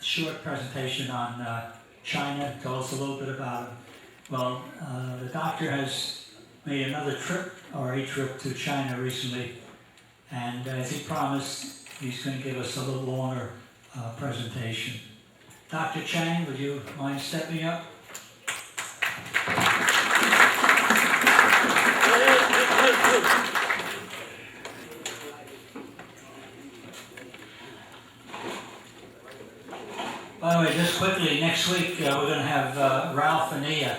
short presentation on China. Tell us a little bit about it. Well, the doctor has made another trip, or a trip to China recently, and as he promised, he's going to give us a little longer presentation. Dr. Chang, would you mind stepping up? By the way, just quickly, next week we're going to have Ralph Ania,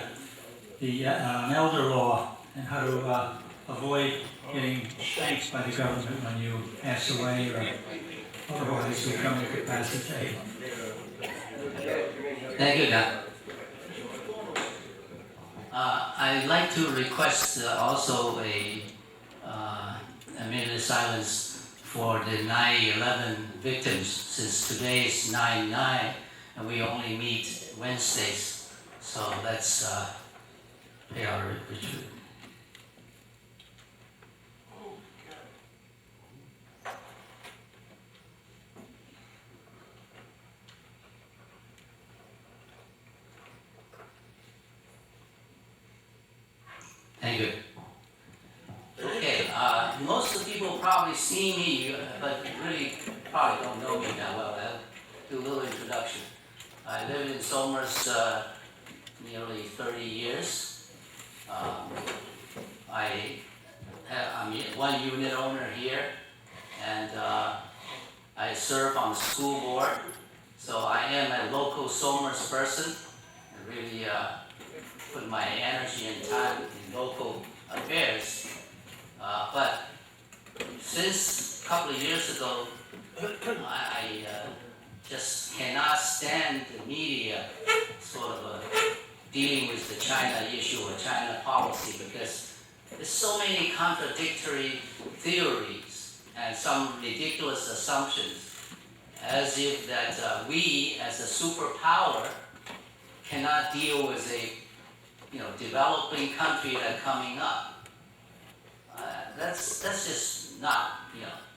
the elder law, and how to avoid getting spanked by the government when you pass away or otherwise become incapacitated. Thank you, Doc. I'd like to request also a minute of silence for the 9/11 victims, since today is 9/9 and we only meet Wednesdays. So let's pay our tribute. Thank you. Okay, most of the people probably see me, but really probably don't know me that well. I'll do a little introduction. I lived in Somers nearly 30 years. I'm one unit owner here, and I serve on the school board. So I am a local Somers person. I really put my energy and time in local affairs. But since a couple of years ago, I just cannot stand the media sort of dealing with the China issue or China policy, because there's so many contradictory theories and some ridiculous assumptions, as if that we as a superpower cannot deal with a developing country that's coming up. That's just not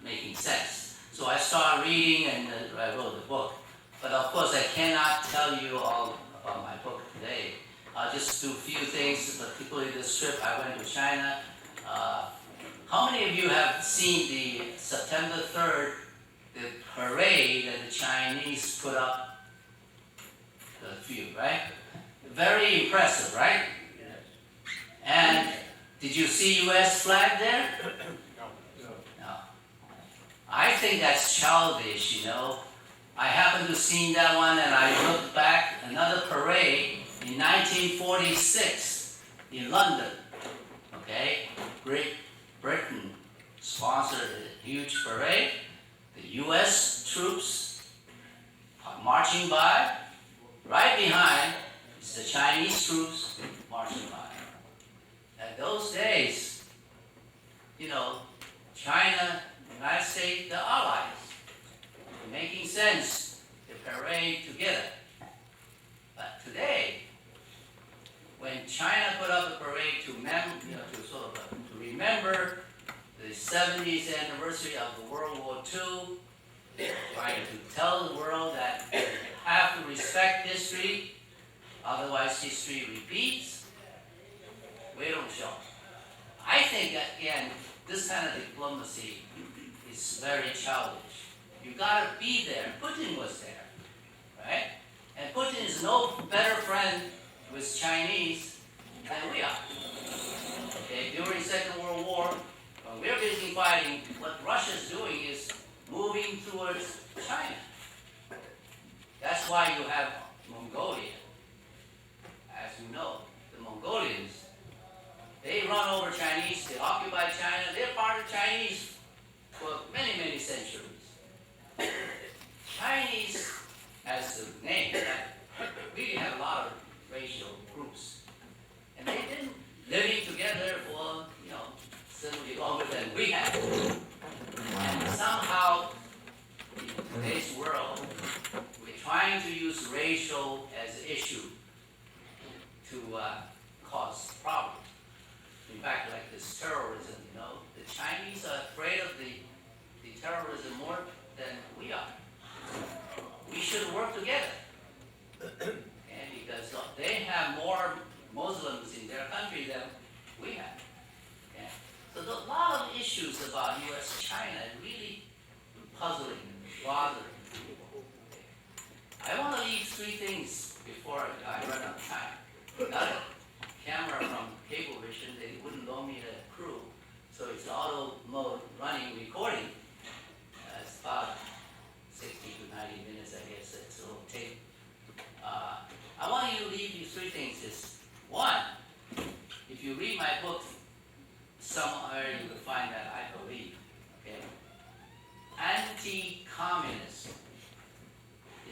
making sense. So I started reading and I wrote the book. But of course I cannot tell you all about my book today. I'll just do a few things, particularly this trip. I went to China. How many of you have seen the September 3rd, the parade that the Chinese put up? A few, right? Very impressive, right? And did you see U.S. flag there? No. I think that's childish, I happened to see that one, and I looked back, another parade in 1946 in London. Okay? Great Britain sponsored a huge parade. The U.S. troops marching by. Right behind is the Chinese troops marching by. At those days, China, United States, the allies, making sense, the parade together. But today, when China put up a parade to remember the 70th anniversary of the World War II, trying to tell the world that you have to respect history, otherwise history repeats, we don't show. I think that, again, this kind of diplomacy is very childish. You gotta be there. Putin was there, right? And Putin is no better friend with Chinese than we are. Okay, during the Second World War, when we're busy fighting, what Russia's doing is moving towards China. That's why you have Mongolia. As you know, the Mongolians, they run over Chinese, they occupy China, they're part of Chinese for many, many centuries. Chinese, as the name, really have a lot of racial groups. And they've been living together for, certainly longer than we have. And somehow, in today's world, we're trying to use racial as an issue to cause problems. In fact, like this terrorism, the Chinese are afraid of the terrorism more than we are. We should work together. issues about U.S.-China really puzzling and bothering people. I want to leave three things before I run out of time. Got a camera from Cablevision, they wouldn't loan me the crew, so it's auto mode running, recording. It's about 60 to 90 minutes, I guess, it's a little tape. I want you to leave these three things. Is one, if you read my book, somewhere you will find that I believe, okay? Anti-communism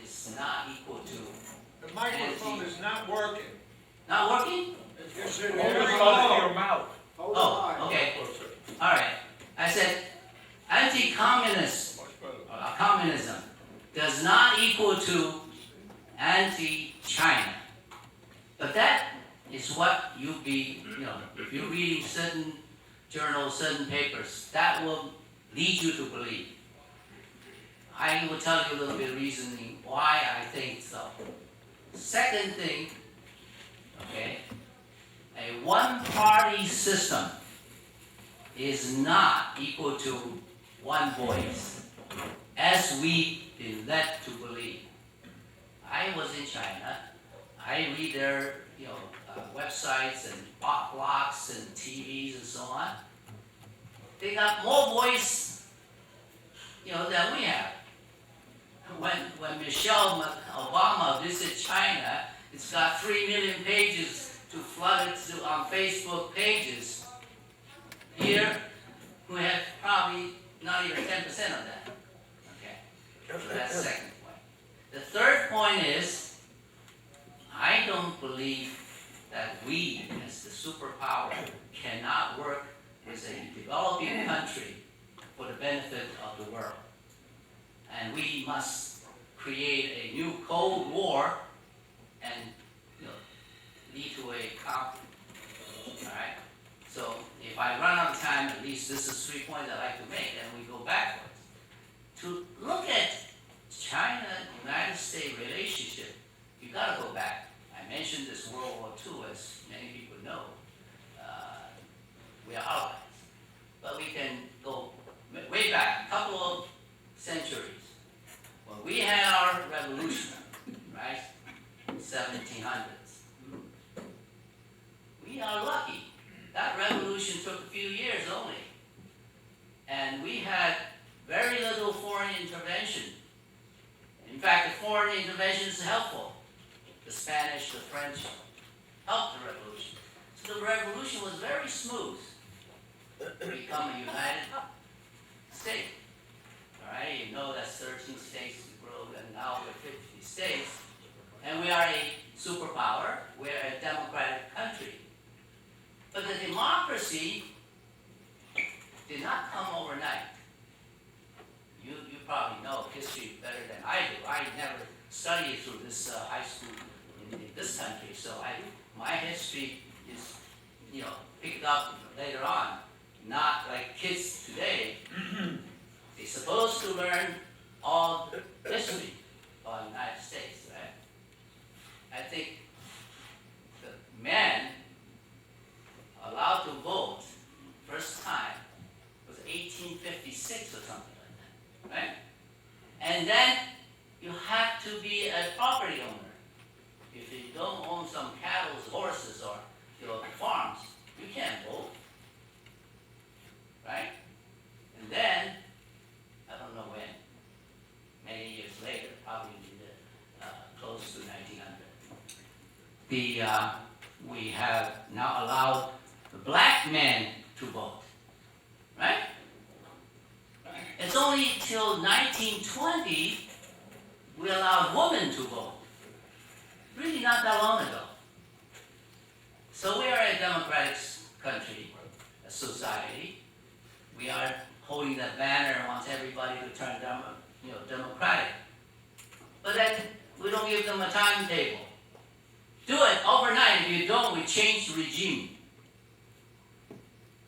is not equal to The microphone is not working. not working? It's in Hold it your close to mouth. your mouth. Hold Oh, on. okay. All right. I said anti-communism, communism does not equal to anti-China. But that is what you know, if you're reading certain journals, certain papers, that will lead you to believe. I will tell you a little bit of reasoning why I think so. Second thing, okay, a one-party system is not equal to one voice, as we've been led to believe. I was in China. I read their, websites and blogs and TVs and so on. They got more voice, than we have. When Michelle Obama visited China, it's got 3 million pages to flood it on Facebook pages. Here, we have probably not even 10% of that. Okay, so that's the second point. The third point is, I don't believe that we, as the superpower, cannot work with a developing country for the benefit of the world. And we must create a new Cold War and lead to a conflict. All right? So if I run out of time, at least this is 3 points I'd like to make, and we go backwards. To look at China-United States relationship, you got to go back. I mentioned this World War II, as many people know. We are allies. But we can go way back, a couple of centuries. When we had our revolution, right, 1700s, we are lucky. That revolution took a few years only. And we had very little foreign intervention. In fact, the foreign intervention is helpful. The Spanish, the French helped the revolution. So the revolution was very smooth to become a united state. All right, you know that's 13 states to grow, and now we're 50 states. And we are a superpower. We're a democratic country. But the democracy did not come overnight. You probably know history better than I do. I never studied through this high school in this country, so my history is, picked up later on. Not like kids today. They're supposed to learn all history about the United States, right? I think the men allowed to vote first time was 1856 or something like that, right? And then you have to be a property owner. If you don't own some cattle, horses, or farms, you can't vote, right? And then, I don't know when, many years later, probably close to 1900, we have now allowed the black men to vote, right? It's only till 1920 we allowed women to vote. Really not that long ago. So we are a democratic country, a society. We are holding that banner and wants everybody to turn democratic. But then we don't give them a timetable. Do it overnight. If you don't, we change the regime.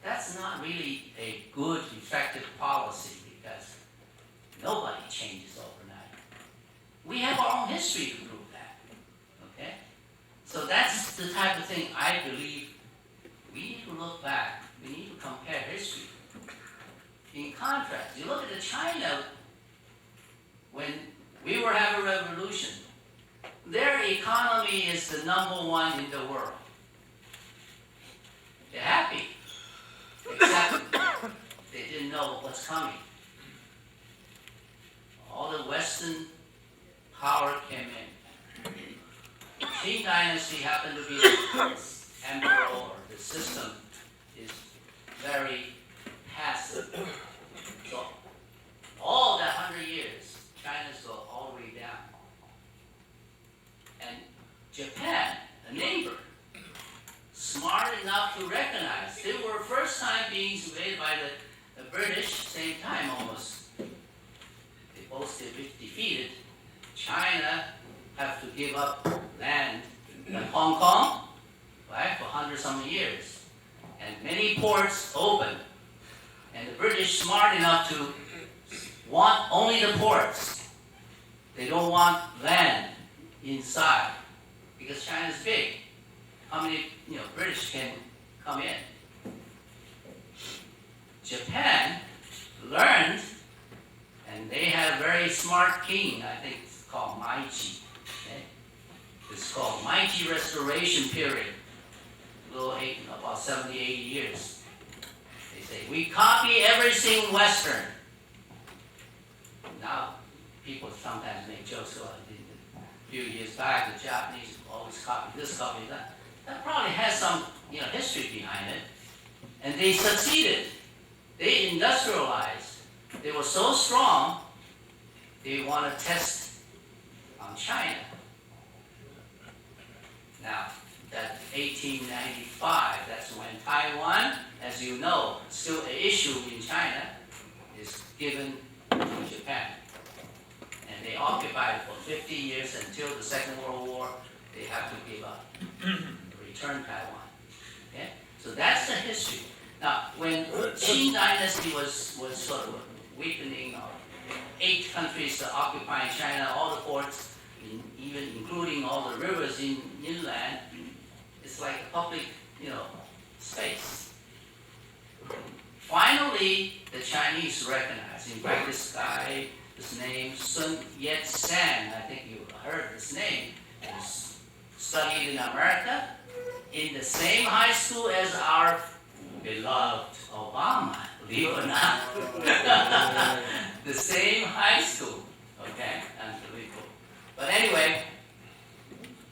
That's not really a good, effective policy because nobody changes overnight. We have our own history to prove that. Okay? So that's the type of thing I believe we need to look back. We need to compare history. China, when we were having a revolution, their economy is the #1 in the world. They're happy, except they didn't know what's coming. All the Western power came in. Qing dynasty happened to be the emperor, or the system is very passive. So all that 100 years, China's go all the way down. And Japan, a neighbor, smart enough to recognize they were first time being invaded by the British, same time almost. They both defeated. China have to give up land like Hong Kong, right, for 100-something years. And many ports open. And the British smart enough to want only the ports. They don't want land inside, because China's big. How many, British can come in? Japan learned, and they had a very smart king, I think it's called Meiji. Okay? It's called Meiji Restoration Period, about 70, 80 years. They say, we copy everything Western. Now, people sometimes make jokes about it. A few years back, the Japanese always copy this, copy that. That probably has some, history behind it. And they succeeded. They industrialized. They were so strong, they want to test on China. Now, that 1895, that's when Taiwan, as you know, still an issue in China, is given to Japan. And they occupied it for 50 years until the Second World War. They have to give up, return Taiwan. Okay? So that's the history. Now, when Qing dynasty was sort of weakening, 8 countries occupying China, all the ports, even including all the rivers inland, it's like a public, space. Finally, the Chinese recognized. In fact, this guy, his name Sun Yat-sen, I think you heard his name, was studied in America in the same high school as our beloved Obama, believe it or not. The same high school, okay? Unbelievable. But anyway,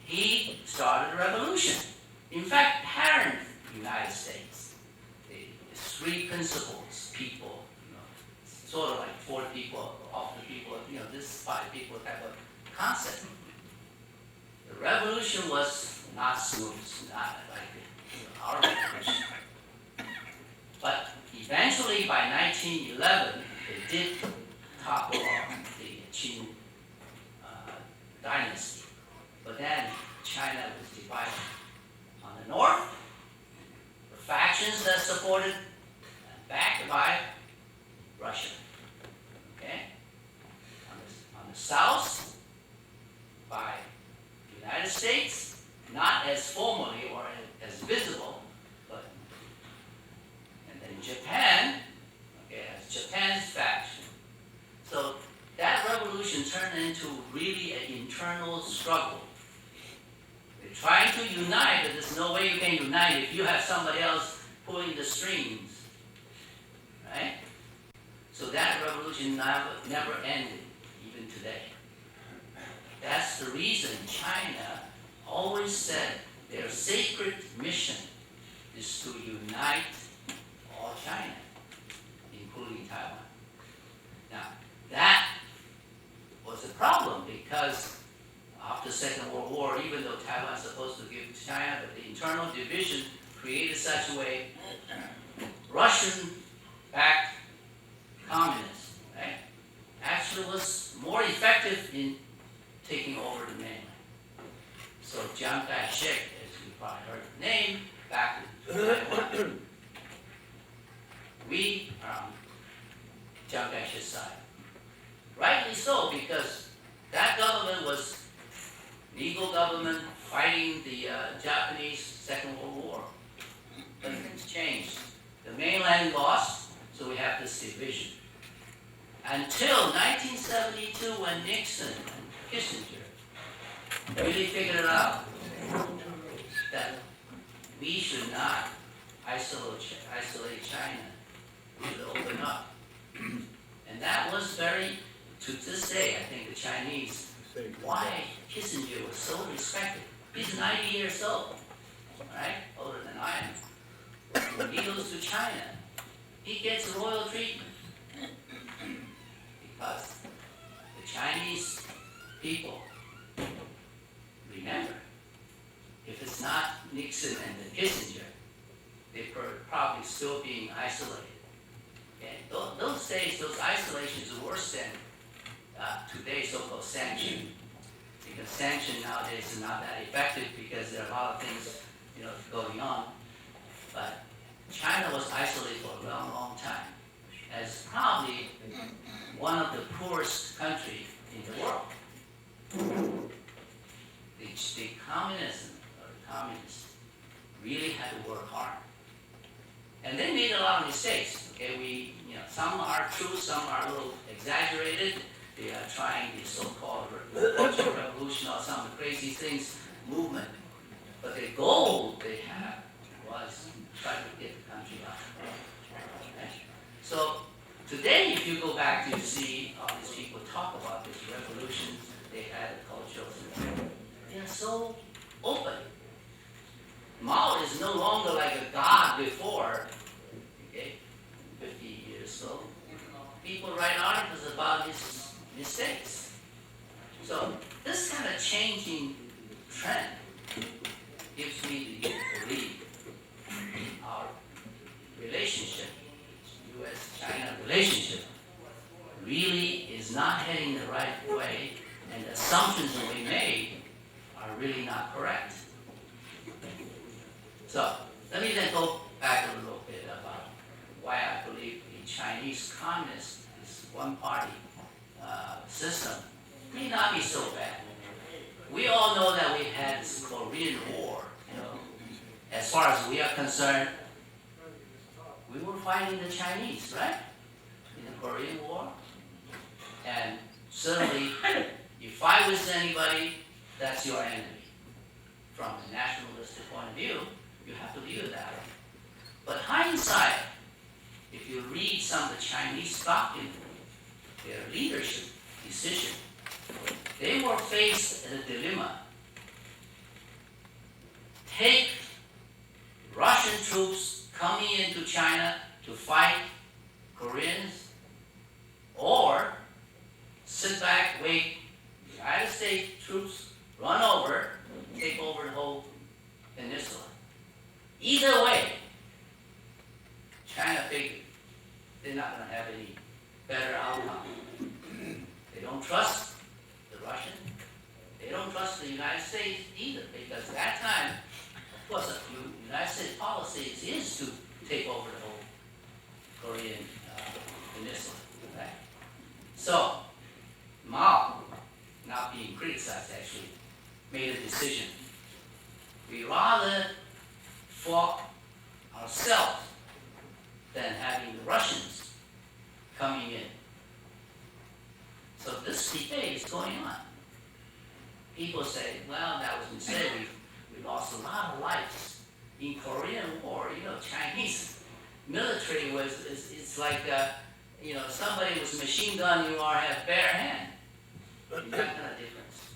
he started a revolution. In fact, patterned the United States. The 3 principles, people, sort of like 4 people, off the people, this 5 people type of concept. The revolution was not smooth, not like our revolution. But eventually, by 1911, they did topple off the Qing dynasty. But then China was divided. On the north, the factions that supported and backed by Russia. Okay? On the south, by the United States, not as formally or as visible, but and then Japan, okay, as Japan's faction. So that revolution turned into really an internal struggle. They're trying to unite, but there's no way you can unite if you have somebody else pulling the strings. Right? So that revolution never ended, even today. That's the reason China always said their sacred mission is to unite all China, including Taiwan. Now, that was a problem because after the Second World War, even though Taiwan is supposed to give to China, but the internal division created such a way, Russian-backed communists, right, actually was more effective in taking over the mainland. So Chiang Kai-shek, as you probably heard the name, back to Taiwan. We are on Chiang Kai-shek's side. Rightly so, because that government was legal government fighting the Japanese Second World War. But things changed. The mainland lost, so we have this division. until 1972 when Nixon and Kissinger really figured out that we should not isolate China. We should open up. And that was very, to this day, I think the Chinese, why Kissinger was so respected. He's 90 years old, right? Older than I am. When he goes to China, he gets royal treatment. Because the Chinese people, remember, if it's not Nixon and the Kissinger, they're probably still being isolated. Okay? Those days, those isolations are worse than today's so-called sanction. Because sanction nowadays is not that effective because there are a lot of things, going on. But China was isolated for a long, long time as probably one of the poorest countries in the world. The communists really had to work hard. And they made a lot of mistakes. Okay, some are true, some are a little exaggerated. They are trying the so-called cultural revolution or some crazy things, movement. But the goal they had was try to get the country up. Okay? So today, if you go back to see all these people talk about this revolution, they had a cultural thing. They are so open. Mao is no longer like a god before, okay, 50 years ago. People write articles about his mistakes. So this kind of changing trend gives me the belief our relationship, U.S.-China relationship, really is not heading the right way, and the assumptions that we made are really not correct. So let me then go back a little bit about why I believe the Chinese communist, this one-party system, may not be so bad. We all know that we had this Korean War. As far as we are concerned, we were fighting the Chinese, right? In the Korean War. And certainly, if I was anybody, that's your enemy. From a nationalistic point of view, you have to view it that way. But hindsight, if you read some of the Chinese documents, their leadership decision, they were faced with a dilemma. Take Russian troops coming into China to fight Koreans, or sit back, wait, United States troops run over, take over the whole peninsula. Either way, China figured they're not going to have any better outcome. They don't trust the Russians. They don't trust the United States either, because at that time, of course, the United States policy is to take over the whole Korean peninsula. Right? So, Mao, not being criticized actually, made a decision. We rather fought ourselves than having the Russians coming in. So this debate is going on. People say, well, that was a mistake. We lost a lot of lives. In Korean War, Chinese military it's like, somebody with a machine gun, you have bare hand. Not kind of difference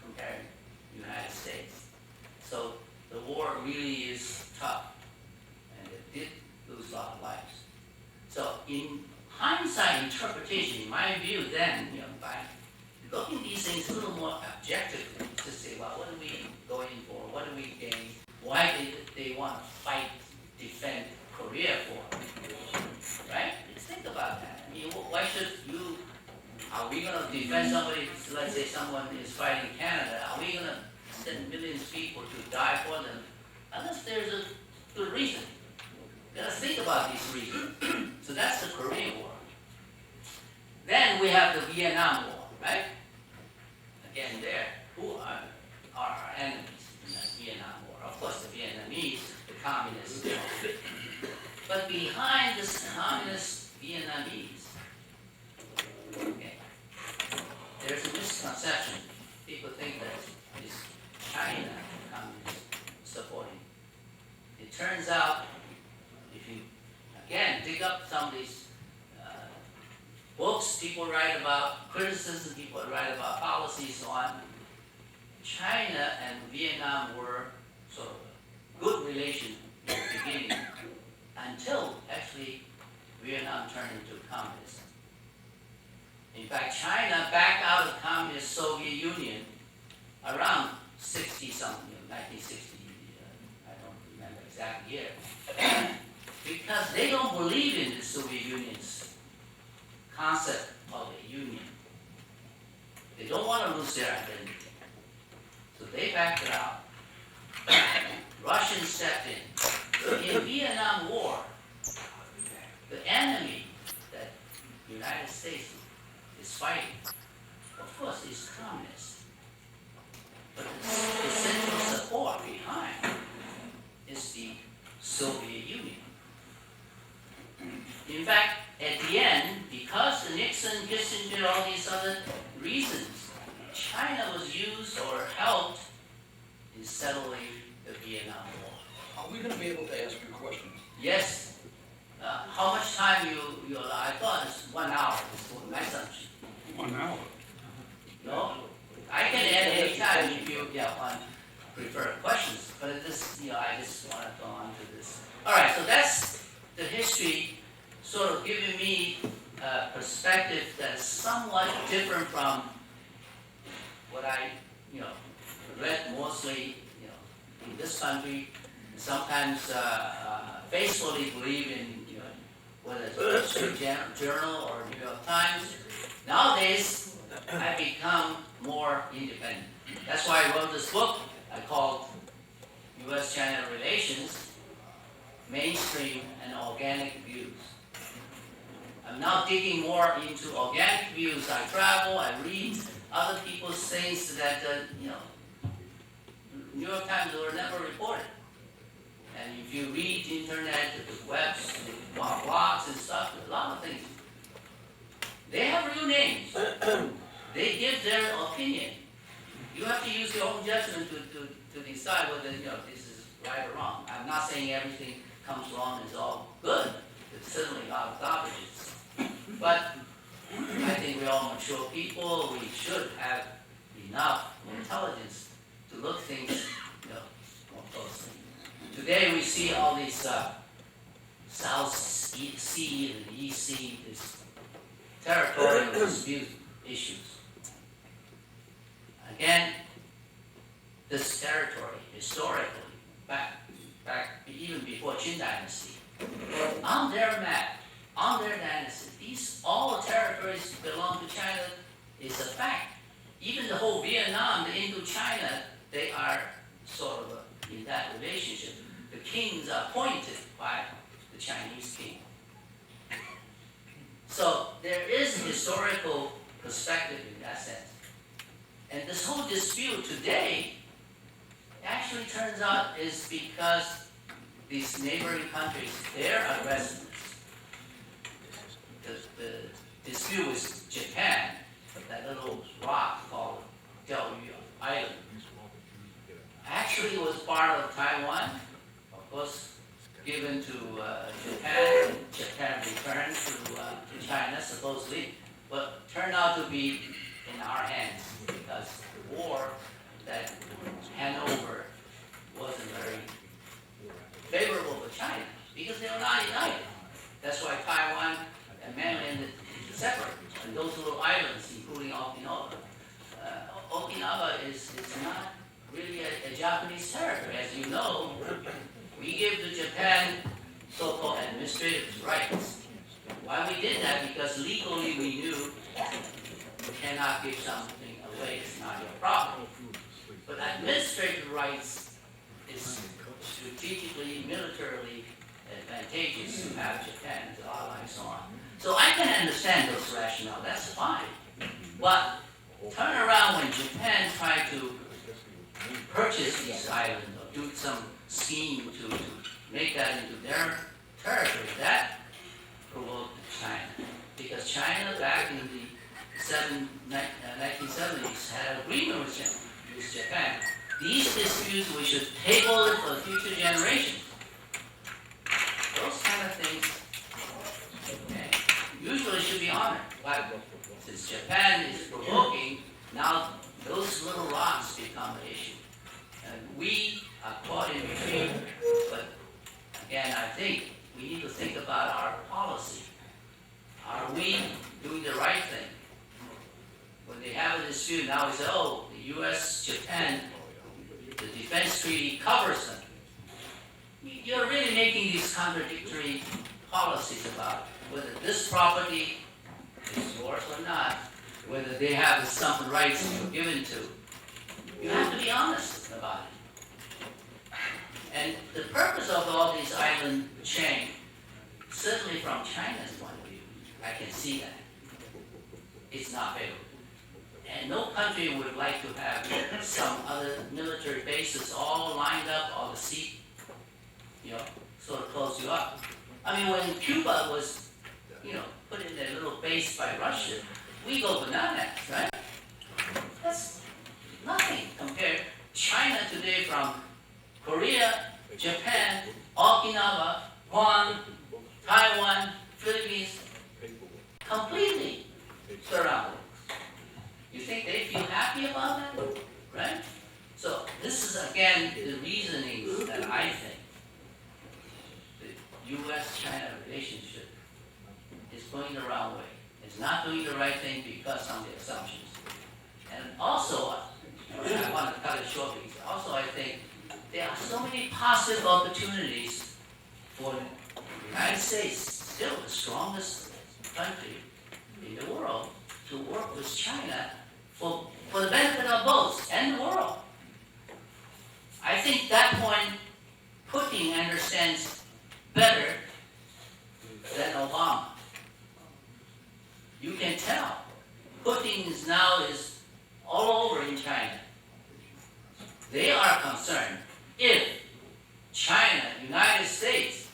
compared to the United States. So the war really is tough, and it did lose a lot of lives. So in hindsight interpretation, in my view, then, by looking at these things a little more objectively, to say, well, what are we going for? What do we gain? Why did they want to fight, defend Korea for? Right? Think about that. I mean, why should you? Are we going to defend somebody? Let's say someone is fighting Canada. Are we going to send millions of people to die for them? Unless there's a good reason. You got to think about these reasons. So that's the Korean War. Then we have the Vietnam War, right? Again, who are our enemies in the Vietnam War? Of course, the Vietnamese, the communists. But behind this communist Vietnamese, some of these books people write about, criticism people write about policy, so on. China and Vietnam were sort of a good relation in the beginning until actually Vietnam turned into communism. In fact, China backed out of communist Soviet Union around 60-something, 1960, I don't remember exact year, because they don't believe in the Soviet Union's concept of a union. They don't want to lose their identity. So they backed it out. Russians stepped in. In Vietnam War, the enemy that the United States is fighting, of course, is communist. But the central support behind is the Soviet Union. In fact, at the end, because Nixon, Kissinger, all these other reasons, China was used or helped in settling the Vietnam War. Are we going to be able to ask you questions? Yes. How much time you allow? I thought it's 1 hour. It's my assumption. 1 hour. No? I can add any time if you want prefer questions. But this, I just want to go on to this. All right. So that's the history, sort of giving me a perspective that's somewhat different from what I, read mostly, in this country. Sometimes faithfully believe in, whether it's Wall Street Journal or New York Times. Nowadays, I've become more independent. That's why I wrote this book I called U.S.-China Relations, Mainstream and Organic Views. I'm now digging more into organic views. I travel, I read other people's things that, New York Times were never reported. And if you read the internet, the webs, the blogs and stuff, a lot of things, they have real names. They give their opinion. You have to use your own judgment to decide whether, this is right or wrong. I'm not saying everything comes along is all good. There's certainly a lot of garbages. But I think we're all mature people. We should have enough intelligence to look things, more closely. Today we see all these South Sea and East Sea, this territorial dispute issues. Again, this territory historically, back even before Qin Dynasty, on their map, on their dynasty, these all territories belong to China is a fact. Even the whole Vietnam, the Indochina, they are sort of in that relationship. The kings are appointed by the Chinese king. So there is a historical perspective in that sense. And this whole dispute today actually turns out is because these neighboring countries, their aggressiveness. The dispute with Japan, that little rock called Diaoyu Island, actually was part of Taiwan, of course, given to Japan. Japan returned to China, supposedly, but turned out to be in our hands because the war that Hanover wasn't very favorable for China because they were not united. That's why Taiwan and mainland is separate, and those little islands, including Okinawa. Okinawa is not really a Japanese territory. As you know, we give to Japan so-called administrative rights. Why we did that? Because legally we knew you cannot give something away, it's not your problem. But administrative rights is strategically, militarily advantageous to have Japan as an ally and so on. So I can understand those rationale, that's fine. But turn around when Japan tried to purchase these islands or do some scheme to make that into their territory, that provoked China. Because China back in the 1970s had an agreement with Japan. These disputes we should table it for future generations. Those kind of things people should be honored. But since Japan is provoking, now those little rocks become an issue. And we are caught in between. But again, I think we need to think about our policy. Are we doing the right thing? When they have a dispute, now we say, oh, the U.S., Japan, the defense treaty covers them. You're really making these contradictory policies about whether this property is yours or not, whether they have some rights given to. You have to be honest about it. And the purpose of all these island chain, certainly from China's point of view, I can see that. It's not favorable. And no country would like to have some other military bases all lined up on the sea, sort of close you up. I mean, when Cuba was, put in a little base by Russia, we go bananas, right? That's nothing compared. China today from Korea, Japan, Okinawa, Guam, Taiwan, Philippines, completely surrounded. You think they feel happy about that, right? So this is again the reasoning that I think the U.S.-China relationship is going the wrong way. It's not doing the right thing because of the assumptions. And also, I want to cut it short because also I think there are so many positive opportunities for the United States, still the strongest country in the world, to work with China for the benefit of both and the world. I think that point Putin understands better than Obama. You can tell. Putin is now all over in China. They are concerned if China, United States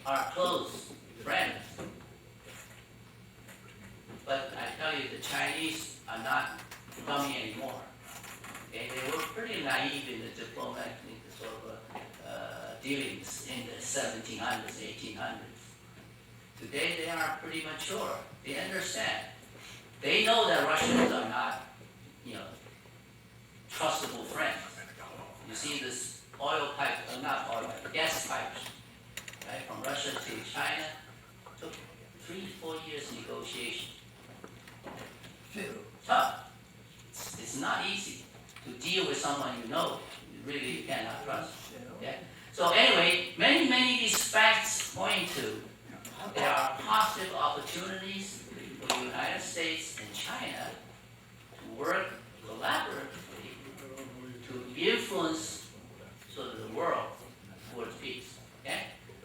are close friends. But I tell you, the Chinese are not coming anymore. Okay? They were pretty naive in the diplomatic sort of dealings in the 1700s, 1800s. Today they are pretty mature. They understand. They know that Russians are not, trustable friends. You see this oil pipe, not oil pipe, gas pipes, right, from Russia to China, took 3-4 years negotiation. Tough. It's not easy to deal with someone you really cannot trust. Okay? So anyway, many these facts point to there are positive opportunities for the United States and China to work collaboratively to influence sort of the world towards peace. Okay?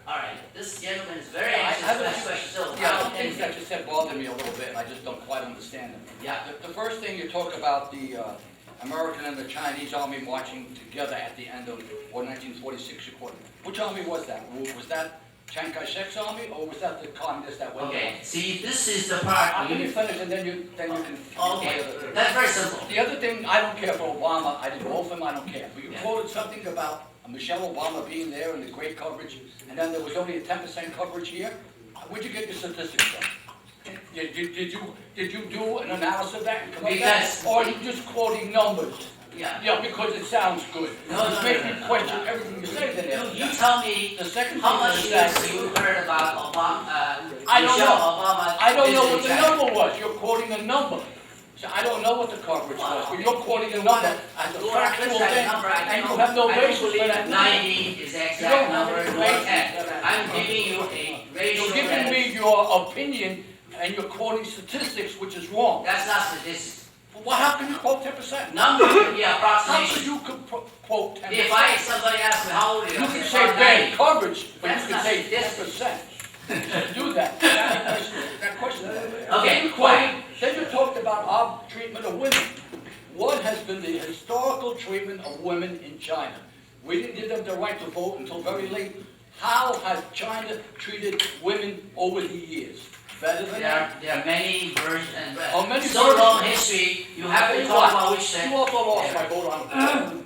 All right. This gentleman is very anxious to ask questions. So Yeah, the things that you said bothered me a little bit, and I just don't quite understand them. Yeah. The first thing you talk about the American and the Chinese army marching together at the end of 1946, you quoted. Which army was that? Was that Chiang Kai-shek's army, or was that the communists that went Okay. there? See, this is the part. Let me finish, and then you can. Okay. That's very simple. The other thing, I don't care for Obama. I didn't vote for him. I don't care. But you Yeah. quoted something about Michelle Obama being there and the great coverage, and then there was only a 10% coverage here. Where'd you get your statistics from? Did you do an analysis of that and come up with Because- that? Or are you just quoting numbers? Yeah. Yeah, because it sounds good. No, It's making me question everything you say today. You tell me The second how thing much is news that you heard about Obama, I don't Michelle know. Obama. I don't know what the visiting China. number was. You're quoting a number. So I don't know what the coverage was, but you're quoting a number as a You want to factual that thing, number, I and you don't- have no I don't basis for believe that number. 90 is the You don't exact have number, any nor basis 10. for that. I'm giving you a ratio. You're giving me your opinion, and you're quoting statistics, which is wrong. That's not statistics. Well, how can you quote 10%? Number could be How approximation. could you quote 10%? If somebody asks me how old are you, You I can say say about bad 90. coverage, but That's you can not say statistics. 10%. You can do that. That question. Okay, Quiet. Then you talked about our treatment of women. What has been the historical treatment of women in China? We didn't give them the right to vote until very late. How has China treated women over the years? Better than that? There are many versions and Oh, many so versions. long history, you have to talk about which You then. also lost my vote on